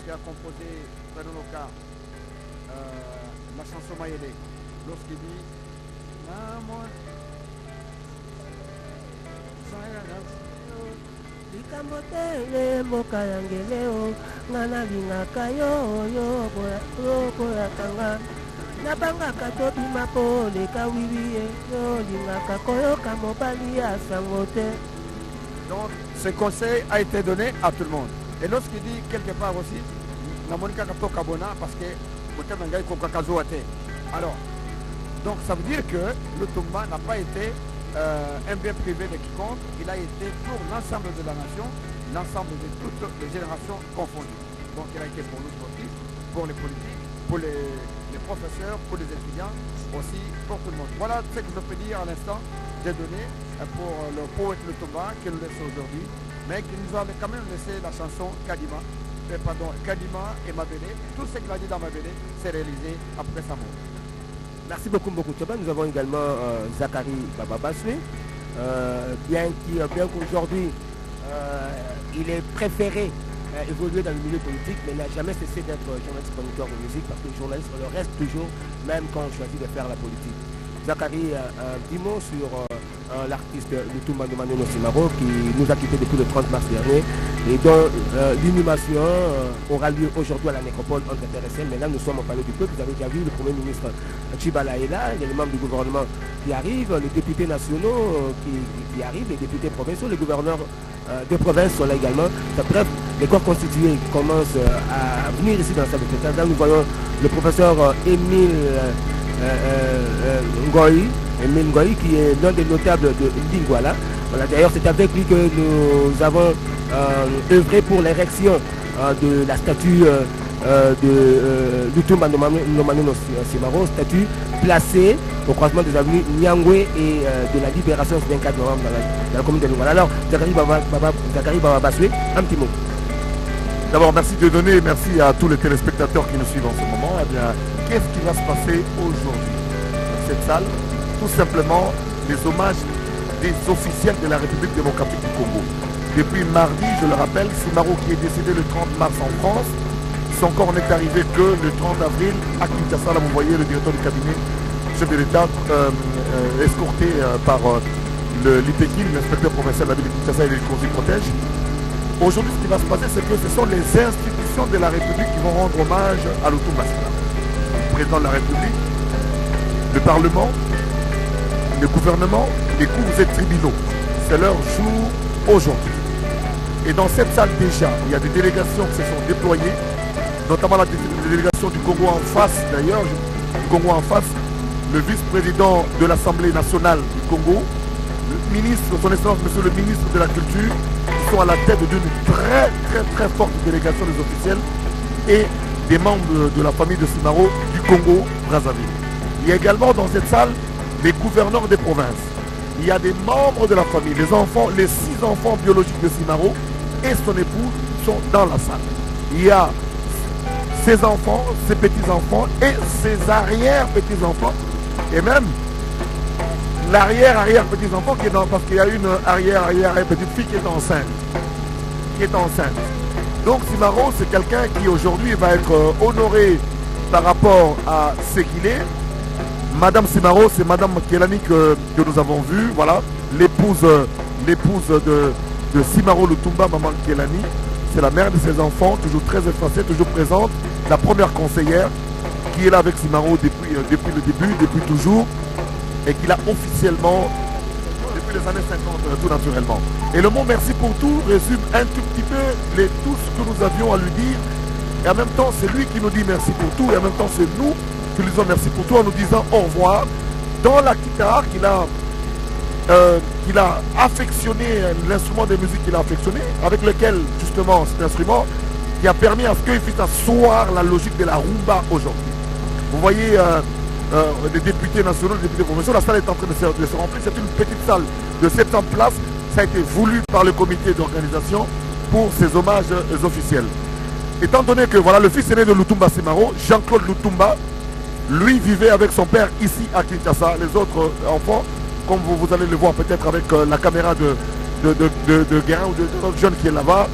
qui a composé, prenons le cas, la chanson Mayele, lorsqu'il dit likambo tele mboka yangeleo ngana lingaka yo koyakanga nabangaka tobima po leka wiwi yo lingaka koyoka mobali ya sango te. Donc ce conseil a été donné à tout le monde. Et lorsqu'il dit quelque part aussi namonika kato kabona parce que motanangai kokakazo ate. Alors donc ça veut dire que le Tumba n'a pas été un bien privé de quiconque, il a été pour l'ensemble de la nation, l'ensemble de toutes les générations confondues. Donc il a été pour les sportifs, pour les politiques, pour les professeurs, pour les étudiants, aussi pour tout le monde. Voilà ce que je peux dire à l'instant. J'ai donné pour le poète Le Tumba qui nous laisse aujourd'hui, mais qui nous avait quand même laissé la chanson Kadima. Kadima et Mabélé. Tout ce qu'il a dit dans Mabélé s'est réalisé après sa mort. Merci beaucoup Toba. Nous avons également Zachary Baba Baswe, bien qu'aujourd'hui il est préféré évoluer dans le milieu politique, mais il n'a jamais cessé d'être journaliste chroniqueur de musique parce que le journaliste le reste toujours, même quand on choisit de faire la politique. Zachary, un petit mot sur l'artiste Lutumba Manono Simaro qui nous a quittés depuis le 30 mars dernier et dont l'inhumation aura lieu aujourd'hui à la nécropole entre TRSL. Mais là nous sommes au palais du peuple. Vous avez déjà vu le Premier ministre Chibala est là, il y a les membres du gouvernement qui arrivent, les députés nationaux qui arrivent, les députés provinciaux, les gouverneurs de province sont là également. Bref, les corps constitués commencent à venir ici dans la salle de spectacle. Là nous voyons le professeur Émile Ngoï, qui est l'un des notables de Lingwala. Voilà, d'ailleurs, c'est avec lui que nous avons œuvré pour l'érection de la statue de Lutumba Manono Simaro, statue placée au croisement des avenues Nyangwe et de la Libération ce 24 novembre dans la commune de Lingwala. Alors, Zachary Baba Baswe, un petit mot. D'abord, merci de donner, merci à tous les téléspectateurs qui nous suivent en ce moment. Eh bien, qu'est-ce qui va se passer aujourd'hui dans cette salle? Tout simplement les hommages des officiels de la République démocratique du Congo. Depuis mardi, je le rappelle, Simaro qui est décédé le 30 mars en France, son corps n'est arrivé que le 30 avril à Kinshasa. Là, vous voyez le directeur du cabinet, chef de l'État, escorté par l'IPEKI, l'inspecteur provincial de la ville de Kinshasa et les conseils protègent. Aujourd'hui, ce qui va se passer, c'est que ce sont les institutions de la République qui vont rendre hommage à Lutumba Simaro. Le président de la République, le Parlement, le gouvernement, les cours et tribunaux. C'est leur jour aujourd'hui. Et dans cette salle déjà, il y a des délégations qui se sont déployées, notamment la délégation du Congo en face, d'ailleurs, du Congo en face, le vice-président de l'Assemblée nationale du Congo, le ministre, son excellence, monsieur le ministre de la Culture, qui sont à la tête d'une très forte délégation des officiels et des membres de la famille de Simaro du Congo-Brazzaville. Il y a également dans cette salle les gouverneurs des provinces. Il y a des membres de la famille, les enfants, les 6 enfants biologiques de Simaro et son épouse sont dans la salle. Il y a ses enfants, ses petits-enfants et ses arrière-petits-enfants et même l'arrière-petits-enfants qui est dans, parce qu'il y a une arrière-petite-fille qui est enceinte. Donc Simaro, c'est quelqu'un qui aujourd'hui va être honoré par rapport à ce qu'il est. Madame Simaro, c'est Madame Kelani que nous avons vue, voilà, l'épouse de Simaro Lutumba, Maman Kelani. C'est la mère de ses enfants, toujours très effacée, toujours présente, la première conseillère qui est là avec Simaro depuis le début, depuis toujours, et qui l'a officiellement depuis les années 50, tout naturellement. Et le mot merci pour tout résume un tout petit peu tout ce que nous avions à lui dire, et en même temps c'est lui qui nous dit merci pour tout, et en même temps c'est nous qui lui disons merci pour tout en nous disant au revoir dans la guitare qu'il a affectionné, l'instrument de musique qu'il a affectionné, avec lequel justement cet instrument qui a permis à ce qu'il puisse asseoir la logique de la rumba aujourd'hui. Vous voyez les députés nationaux, les députés provinciaux, la salle est en train de se remplir, c'est une petite salle de 700 places, ça a été voulu par le comité d'organisation pour ces hommages officiels. Étant donné que voilà, le fils aîné de Lutumba Simaro, Jean-Claude Lutumba, lui vivait avec son père ici à Kinshasa. Les autres enfants, comme vous allez le voir peut-être avec la caméra de Guérin ou de notre jeune qui est là-bas,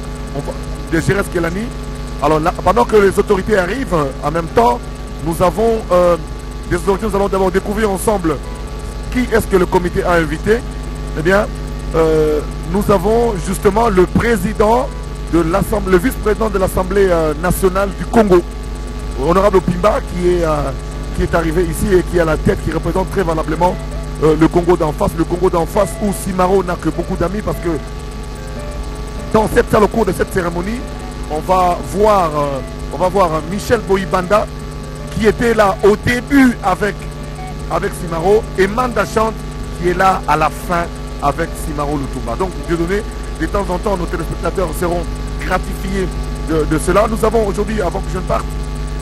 de Gérès Kelani, Alors là, pendant que les autorités arrivent, en même temps, nous avons des autorités, nous allons d'abord découvrir ensemble qui est-ce que le comité a invité. Eh bien, nous avons justement le président de l'Assemblée, le vice-président de l'Assemblée nationale du Congo, Honorable Pimba, qui est arrivé ici et qui est à la tête, qui représente très valablement le Congo d'en face. Le Congo d'en face où Simaro n'a que beaucoup d'amis parce que dans cette salle, au cours de cette cérémonie, on va voir Michel Boyibanda qui était là au début avec Simaro et Manda Chante qui est là à la fin avec Simaro Lutumba. Donc, Dieu donné, de temps en temps, nos téléspectateurs seront gratifiés de cela. Nous avons aujourd'hui, avant que je ne parte,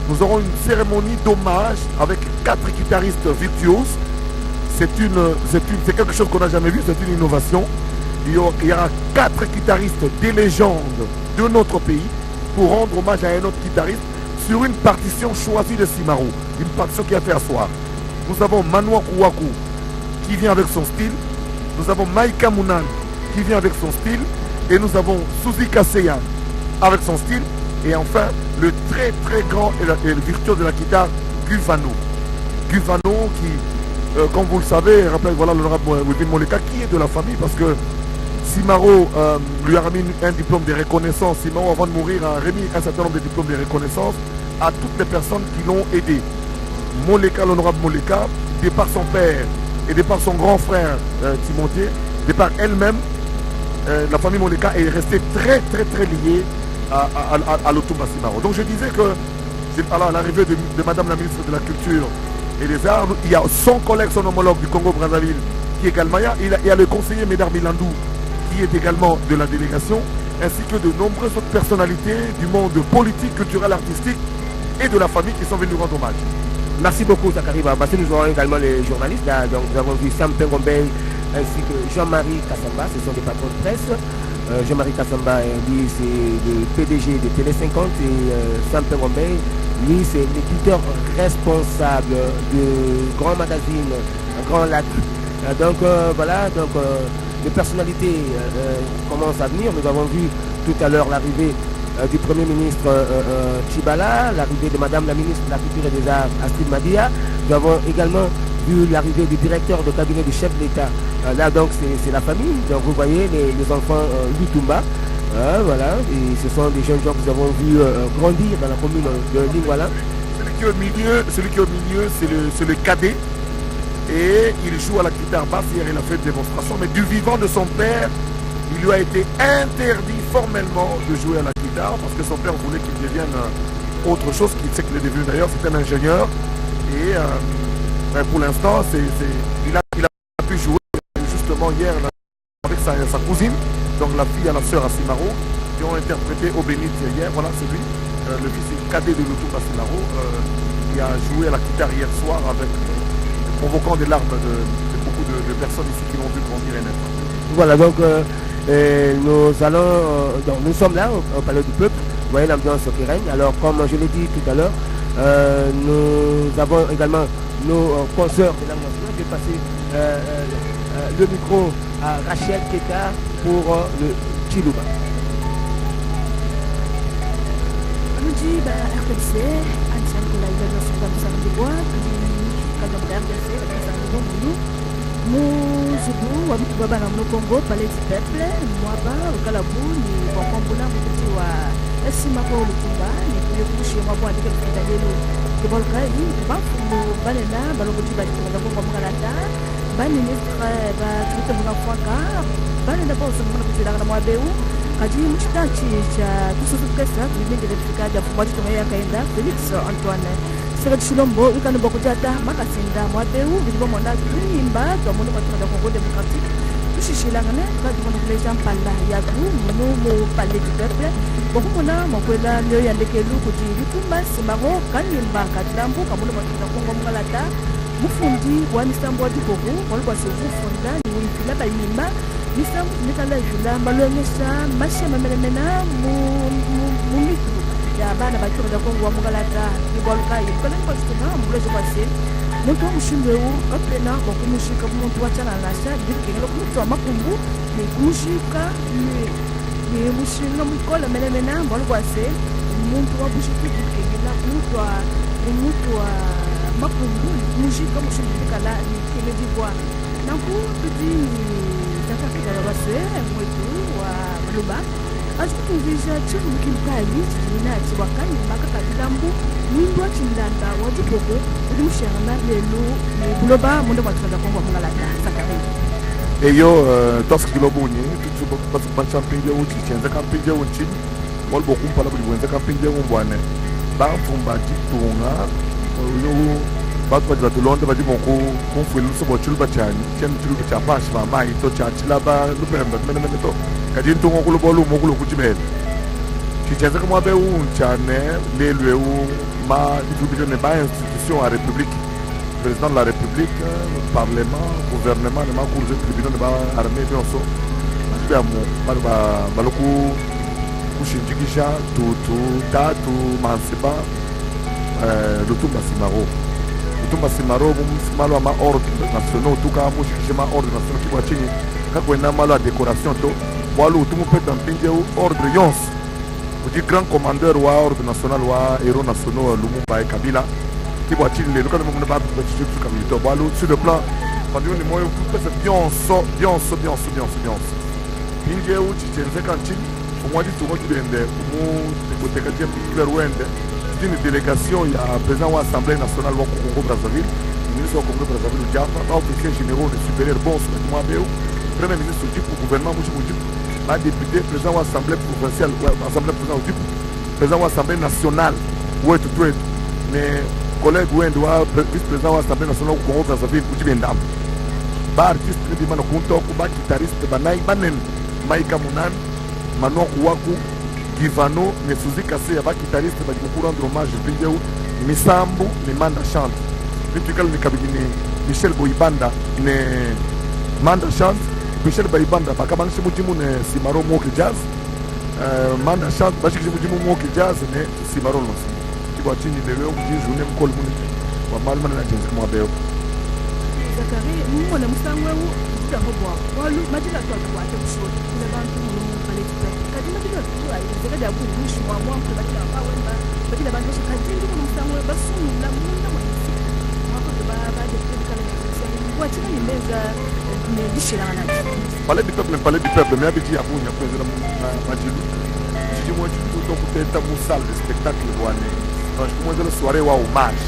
nous aurons une cérémonie d'hommage avec 4 guitaristes virtuoses. C'est quelque chose qu'on n'a jamais vu, c'est une innovation. Il y aura 4 guitaristes des légendes de notre pays pour rendre hommage à un autre guitariste sur une partition choisie de Simaro, une partition qui a fait asseoir. Nous avons Manoa Kouakou qui vient avec son style, nous avons Maïka Mounan qui vient avec son style, et nous avons Suzy Kaseya avec son style, et enfin le très très grand et le virtuose de la guitare, Guvano qui, comme vous le savez, rappelle voilà l'honorable Wibin Moleka qui est de la famille parce que Simaro lui a remis un diplôme de reconnaissance. Simaro, avant de mourir, a remis un certain nombre de diplômes de reconnaissance à toutes les personnes qui l'ont aidé. Moleka, l'honorable Moleka, de par son père et de par son grand frère Timothée, de par elle-même, la famille Moleka est restée très très très liée à l'Otumba Simaro. Donc je disais que à l'arrivée de Madame la ministre de la Culture et des Arts, il y a son collègue, son homologue du Congo-Brazzaville qui est également là. Il y a le conseiller Médard Milandou qui est également de la délégation, ainsi que de nombreuses autres personnalités du monde politique, culturel, artistique et de la famille qui sont venus rendre hommage. Merci beaucoup Zakari Babassé. Nous aurons également les journalistes. Là. Donc nous avons vu Sam Pengombe ainsi que Jean-Marie Kassamba, ce sont des patrons de presse. Jean-Marie Kassamba, lui c'est le PDG de Télé 50 et Sam Pengombe, lui c'est l'éditeur responsable de Grand Magazine, Grand Lac. Donc voilà, donc les personnalités commencent à venir. Nous avons vu tout à l'heure l'arrivée du Premier ministre Tchibala, l'arrivée de Madame la ministre de la Culture et des Arts, Astrid Madia. Nous avons également vu l'arrivée du directeur de cabinet du chef de l'État. Là donc c'est la famille. Donc vous voyez les enfants Lutumba. Voilà, et ce sont des jeunes gens que nous avons vu grandir dans la commune de Lingwala. Celui qui est au milieu, c'est le cadet. Et il joue à la guitare basse. Hier, il a fait une démonstration. Mais du vivant de son père, il lui a été interdit formellement de jouer à la guitare parce que son père voulait qu'il devienne autre chose qu'il sait qu'il est devenu d'ailleurs. C'est un ingénieur. Et pour l'instant, il a pu jouer justement hier avec sa cousine, donc la fille à la sœur à Simaro, qui ont interprété Au Bénit hier. Voilà, c'est lui, le fils cadet de Lutumba Simaro, qui a joué à la guitare hier soir avec... convoquant des larmes de beaucoup de personnes ici qui l'ont vu grandir et naître. Voilà, donc nous sommes là au Palais du Peuple. Vous voyez l'ambiance qui règne. Alors, comme je l'ai dit tout à l'heure, nous avons également nos consoeurs de langue nationale. Je vais passer le micro à Rachel Keka pour le Chiluba. Muzubu wa mtu baba na mno Congo Palais du Peuple mwaba ukalabu ni wakombula mkuti wa esima kwa Lutumba ni kuyekushi mwabo andike kufita lelo kibolka yi bafumu balela balongoji balikanga kwa mkalata bani ministre ba tuite muna fwaka balela bozo muna kutila na mwabeu kaji mchitachi cha tususu kesa tulimende fikaja fumwaji tumaya kaenda Felix Antoine Sérgio Chilombo, il y a beaucoup de gens Makasinda, Moabeu, Vivo Monda, Kimba, dans mon Congo démocratique. Tout chez la Gane, quand les gens parlent, il y a tout, nous parler du peuple. Beaucoup de gens, mon collègue, il y a des gens qui disent Lutumba, Simaro, Kanimba, Katambo, comme on a Congo Malata, Mufundi, Wanistambo du Congo, on va se vous fonder, nous y la Balimba, Nisam, Nicolas Jula, Malonesa, Machia Mamena, Munitu. Bana bakiro da Kongo wa Mugalata ibolka yikole kwasituna mulezo kwase muntu omushimbe opena okumushika muntu wachana lasha dikengelo kumuntu amakumbu ne kushika ne mushinga mukola melemena mbolo kwase muntu wa bushitu kukengela muntu wa mapungu mujika mushindikala ni kele d'Ivoire nanku pedi zakafika babaswe mwetu wa Maloba ajukutungisha chifu mkimkali china chiwakani makaka bilambu mwindwa chindanda wajupoko udi mushana lelo ni buloba munde mwatunda kongo mungalata Zakari eyo toski kilobunye tutubo basa champinje uchi chenza kampinje uchi molbo kumpala buli wenza kampinje umbwane bafumba titunga yo batu bajwa tulonde baji moko konfuelu so bochulba chani chen chulba chapash ba mai to chachila ba lumemba mene to kadi ntungo kulubolu mokulu kujibele chichenza kama be unchane lelwe u ma difubile ne ba institution à république président de la république parlement gouvernement ne ma cour de tribunal ba armée bien so ba mo ba baloku kushinjikisha tutu tatu mansiba lutumba simaro malo ma ordre national tuka mushikisha ma ordre national kibwa chini kakwenda malo a décoration to walu tumu peta mpinje ordre yons uji grand commandeur wa ordre national wa héros nationaux Lumumba et Kabila kibwa chini le lokana mumuna ba chichu Kabila to walu sur le plan pandion ni moyo pesa bien pinje uji chenze kanchi umwadi tumo kibende umu tekoteka jem wende une délégation, il y a président de l'Assemblée nationale au Congo-Brazzaville, ministre du Congo-Brazzaville, officier généraux de supérieur, bon, premier ministre du gouvernement, député, président de l'Assemblée provinciale, président de l'Assemblée nationale, mes collègues, vice-président de l'Assemblée nationale au Congo-Brazzaville, artiste, guitariste, Maïka Mounan, Manon Kouakou, Givano, Nesuzi Kase, yaba guitariste, badi mukuru rendre hommage, Pindeu, Misambu, ni Manda chante. Vitukal ni kabini Michel Boibanda, ne Manda chante, Michel Boibanda, bakabanshi mujimu ne Simaro Moki Jazz, Manda chante, bashi mujimu Moki Jazz, ne Simaro Lonsi. Kibo chini leo kuji journée mkol muni, wa malman na jinsi kama beo. Zakari, mungu na msangwe u, tuta hobwa, walu, majila tuwa kwa ate mshodi, kuna bantu mulu kaleti kadima bila tuwa izekada ya kuhusu wa mwamko badila wa wemba badila bantu shakajindu kuna msangwe basu la munda mwanisi mwako tubaba de kudikala na kusani kwa chini ni meza ne dishirana Palais du peuple mais abiti ya bunya kwenzela majilu jiji mwa chuto to kuteta musal de spectacle bwane donc mwenzela soirée wa hommage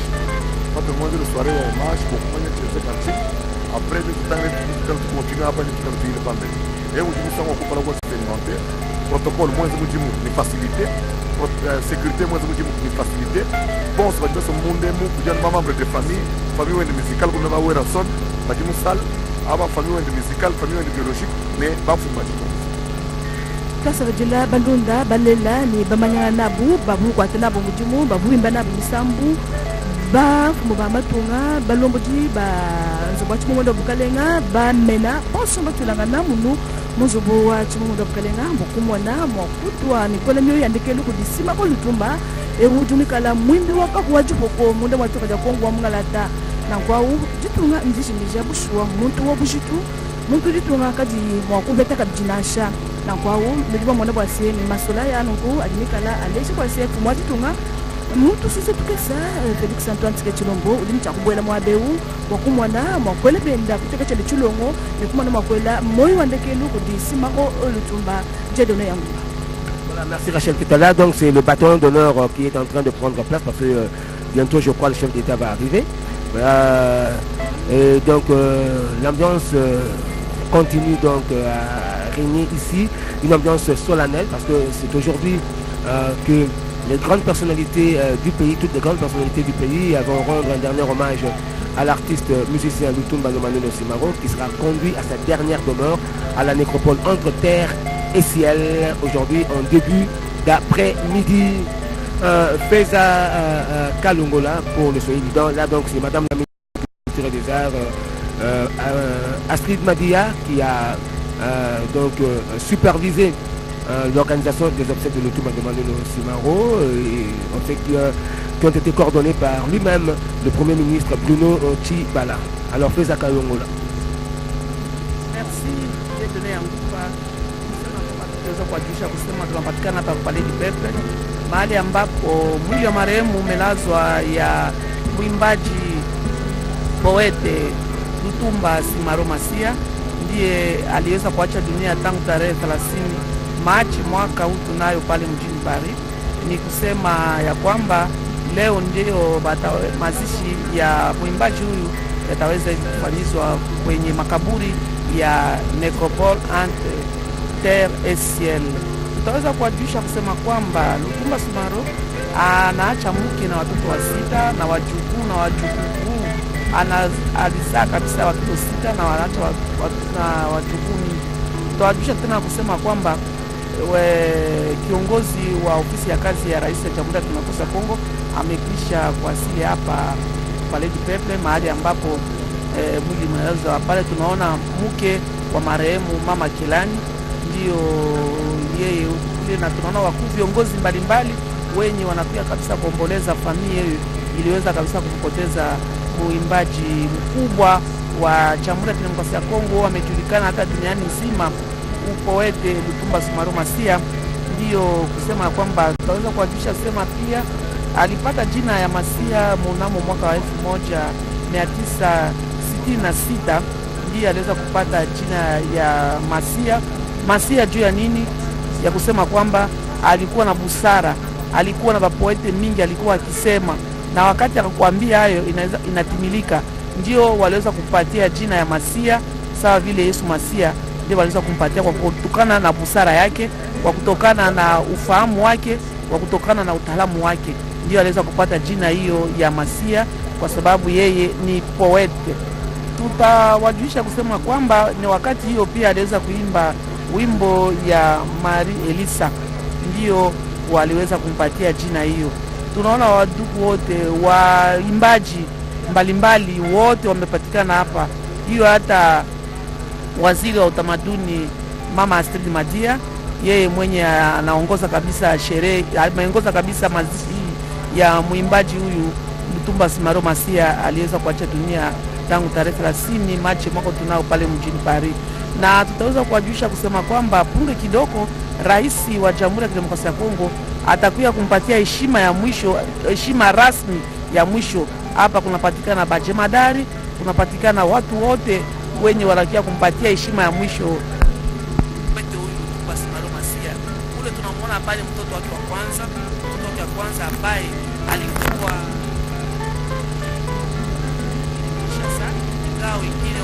pas de mwenzela soirée wa hommage pour mwenye cheze kanti après de tout continuer après de tout le pandé et où nous sommes au pour expérimenter protocole moins mujimu ni facilité sécurité moins mujimu ni facilité bon ça va dire ce monde mu kujana membre de famille wende musical comme va wera son bajimu sal aba famille wende musical famille wende biologique mais ba fumati kasa vajila bandunda balela ni bamanya nabu babu kwa tena mujimu babu imba nabu misambu ba muba matunga balomboji ba nzoba chimondo bukalenga ba mena bonso batulanga namunu muzubu wa chimondo bukalenga mbukumona mwakutwa nikola myo yandekelu kudisima ko lutumba erudumikala mwimbi wakakuwaji poko munda mwatoka ja kongo mungalata na kwau jitunga njishimija bushwa muntu wo bushitu muntu jitunga kadi mwakubeta kadinasha na kwau ndiba mwana bwase ni masola ya nungu adimikala aleshi kwase kumwajitunga Mutu sisi tukesa Felix Antoine Tshisekedi ulimcha kubwela mwabeu wakumwana mwakwela benda kuteka chale chulongo nekumana mwakwela moyo wandekelu kudisima ko lutumba jedone yangu. Voilà, merci Rachel Kitala. Donc c'est le bâton d'honneur qui est en train de prendre place parce que bientôt je crois le chef d'État va arriver. Et donc l'ambiance continue donc à régner ici, une ambiance solennelle parce que c'est aujourd'hui que les grandes personnalités du pays, toutes les grandes personnalités du pays vont rendre un dernier hommage à l'artiste musicien Lutumba Lomaneno Simaro qui sera conduit à sa dernière demeure à la nécropole entre terre et ciel aujourd'hui en début d'après-midi. Feza Kalungola pour le soleil évident. Là donc c'est Madame la ministre des Arts Astrid Madia qui a donc supervisé l'organisation des obsèques de Lutumba Lomaneno Simaro, en fait, qui ont été coordonnés par lui-même, le Premier ministre Bruno Tshibala. Alors, Feza Kalungola. Merci de donner un coup à Palais du Peuple. mahali ambapo mwili wa marehemu umelazwa ya mwimbaji poete Lutumba Simaro Masia, ndiye aliweza kuacha dunia tangu tarehe 30 Machi mwaka huu tunayo pale mjini Paris. Ni kusema ya kwamba leo ndio mazishi ya mwimbaji huyu yataweza kufanyizwa kwenye makaburi ya Necropole entre terre et ciel. Tutaweza kuwajulisha kusema kwamba Lutumba Simaro anaacha mke na watoto wa 6 na wajukuu na wajukuu. Alizaa kabisa watoto 6 na wanaacha wajukuu. Tutawajulisha tena kusema kwamba kiongozi wa ofisi ya kazi ya rais wa Jamhuri ya Kidemokrasia ya Kongo amekwisha kuwasili hapa Palais du Peuple, mahali ambapo mwili umelazwa pale. Tunaona mke wa marehemu Mama Kilani ndio yeye kule, na tunaona wakuu viongozi mbalimbali wenye wanakuja kabisa kuomboleza familia hiyo iliweza kabisa kupoteza muimbaji mkubwa wa Jamhuri ya Kidemokrasia ya Kongo, amejulikana hata duniani nzima, upoete Lutumba Simaro Masia. Ndio kusema kwamba tutaweza kuwajulisha sema pia alipata jina ya Masia mnamo mwaka wa 1966, ndiye aliweza kupata jina ya Masia. Masia juu ya nini? Ya kusema kwamba alikuwa na busara, alikuwa na mapoete mingi alikuwa akisema, na wakati akakwambia hayo inatimilika, ndio waliweza kupatia jina ya Masia, sawa vile Yesu Masia ndio waliweza kumpatia kwa kutokana na busara yake, kwa kutokana na ufahamu wake, kwa kutokana na utaalamu wake, ndio aliweza kupata jina hiyo ya Masia, kwa sababu yeye ni poete. Tutawajulisha kusema kwamba ni wakati hiyo pia aliweza kuimba wimbo ya Marie Elisa, ndio waliweza kumpatia jina hiyo. Tunaona wadugu wote waimbaji mbalimbali wote wamepatikana hapa, hiyo hata waziri wa utamaduni Mama Astrid Madia, yeye mwenye anaongoza kabisa sherehe, ameongoza kabisa mazishi ya mwimbaji huyu Lutumba Simaro Masia, aliweza kuacha dunia tangu tarehe 30 Machi mwaka tunao pale mjini Paris. Na tutaweza kuwajulisha kusema kwamba punde kidogo rais wa Jamhuri ya Kidemokrasia ya Kongo atakuja kumpatia heshima ya mwisho, heshima rasmi ya mwisho. Hapa kunapatikana bajemadari, kunapatikana watu wote wenye wanakia kumpatia heshima ya mwisho pete huyu Lutumba Simaro Masia. Kule tunamuona pale mtoto wake wa kwanza ambaye alikuwa sasa, ingawa wengine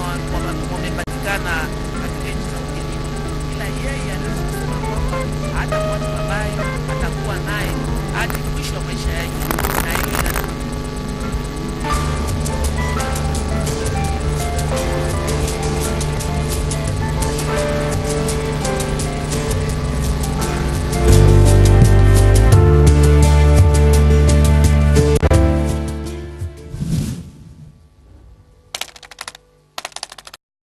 wamepatikana katika nchi za ugenini, ila yeye anasema kwamba hata mwana babaye atakuwa naye hadi